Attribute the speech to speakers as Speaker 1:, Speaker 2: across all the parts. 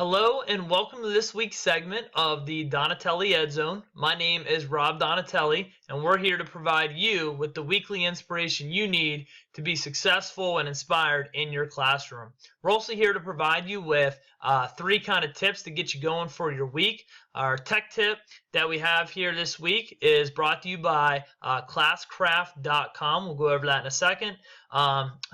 Speaker 1: Hello and welcome to this week's segment of the Donatelli Ed Zone. My name is Rob Donatelli and we're here to provide you with the weekly inspiration you need to be successful and inspired in your classroom. We're also here to provide you with three kind of tips to get you going for your week. Our tech tip that we have here this week is brought to you by Classcraft.com. We'll go over that in a second.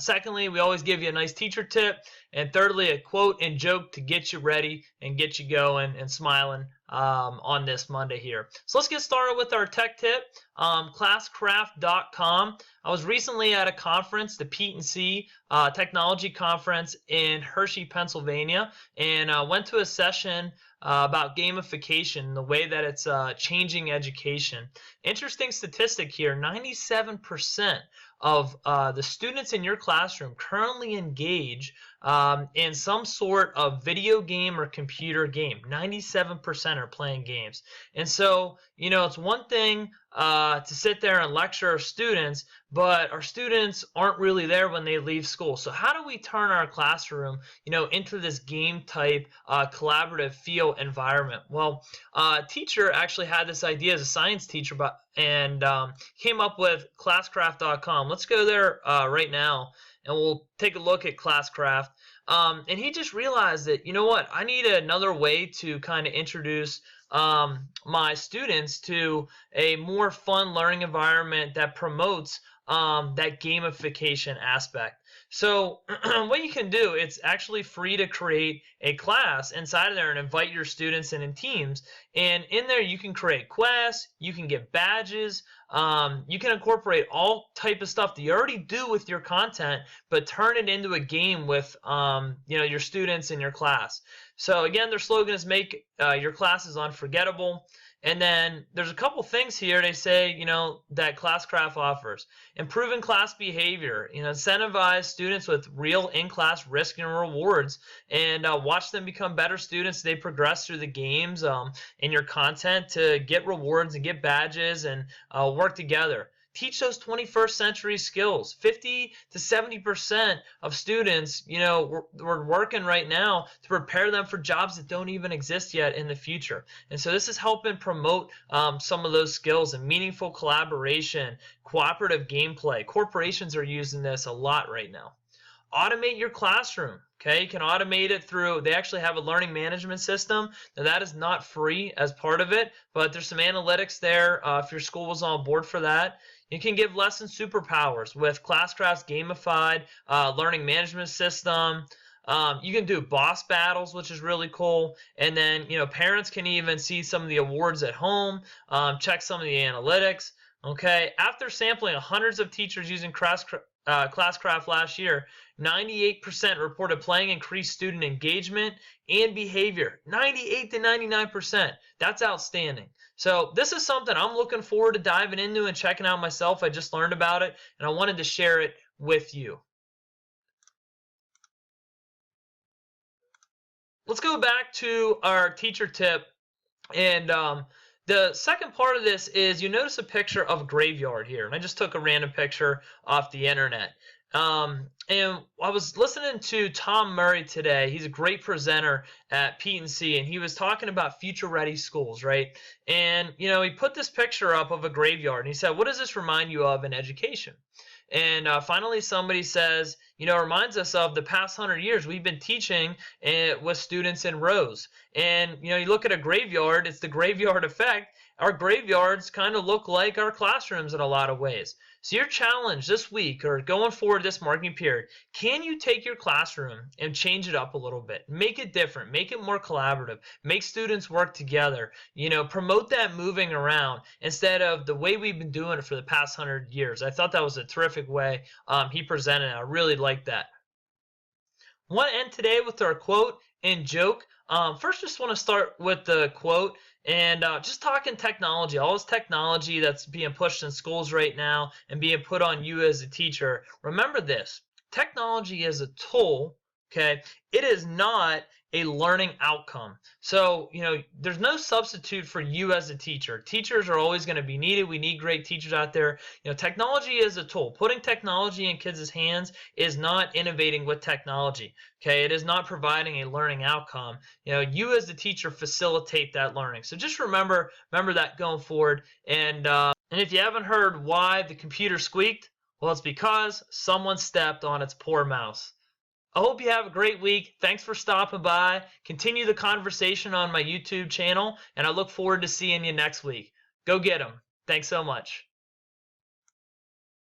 Speaker 1: Secondly, we always give you a nice teacher tip. And thirdly, a quote and joke to get you ready and get you going and smiling on this Monday here. So let's get started with our tech tip. Classcraft.com. I was recently at a conference, the P&C Technology Conference in Hershey, Pennsylvania, and went to a session about gamification, the way that it's changing education. Interesting statistic here, 97% of the students in your classroom currently engage in some sort of video game or computer game. 97% are playing games. And so, it's one thing to sit there and lecture our students, but our students aren't really there when they leave school. So how do we turn our classroom, into this game type collaborative feel environment? Well, a teacher actually had this idea as a science teacher, and came up with Classcraft.com. Let's go there right now, and we'll take a look at Classcraft. And he just realized that, I need another way to kind of introduce my students to a more fun learning environment that promotes that gamification aspect. So what you can do, it's actually free to create a class inside of there and invite your students in teams. And in there you can create quests, you can get badges, you can incorporate all type of stuff that you already do with your content, but turn it into a game with your students in your class. So again, their slogan is make your classes unforgettable. And then there's a couple things here they say, that Classcraft offers. Improving class behavior, incentivize students with real in-class risk and rewards, and watch them become better students. They progress through the games in your content to get rewards and get badges and work together. Teach those 21st century skills. 50 to 70% of students, we're working right now to prepare them for jobs that don't even exist yet in the future. And so this is helping promote some of those skills and meaningful collaboration, cooperative gameplay. Corporations are using this a lot right now. Automate your classroom. Okay, you can automate it through, they actually have a learning management system. Now that is not free as part of it, but there's some analytics there if your school was on board for that. You can give lesson superpowers with Classcraft's gamified learning management system. You can do boss battles, which is really cool. And then, parents can even see some of the awards at home, check some of the analytics. Okay, after sampling hundreds of teachers using Classcraft last year, 98% reported playing increased student engagement and behavior. 98 to 99%. That's outstanding. So this is something I'm looking forward to diving into and checking out myself. I just learned about it, and I wanted to share it with you. Let's go back to our teacher tip. And the second part of this is you notice a picture of a graveyard here. And I just took a random picture off the internet. And I was listening to Tom Murray today. He's a great presenter at P&C, and he was talking about future-ready schools, right? And, he put this picture up of a graveyard, and he said, what does this remind you of in education? And finally somebody says, it reminds us of the past 100 years we've been teaching with students in rows. And, you look at a graveyard, it's the graveyard effect. Our graveyards kind of look like our classrooms in a lot of ways. So your challenge this week or going forward this marketing period, can you take your classroom and change it up a little bit? Make it different, make it more collaborative, make students work together, promote that moving around instead of the way we've been doing it for the past 100 years. I thought that was a terrific way he presented it. I really liked that. I want to end today with our quote and joke. First, just want to start with the quote and just talking technology, all this technology that's being pushed in schools right now and being put on you as a teacher. Remember this, technology is a tool, okay? It is not a learning outcome. So, there's no substitute for you as a teacher. Teachers are always going to be needed. We need great teachers out there. Technology is a tool. Putting technology in kids' hands is not innovating with technology. Okay, it is not providing a learning outcome. You as the teacher facilitate that learning. So just remember that going forward. And if you haven't heard why the computer squeaked, well, it's because someone stepped on its poor mouse. I hope you have a great week. Thanks for stopping by. Continue the conversation on my YouTube channel, and I look forward to seeing you next week. Go get 'em. Thanks so much.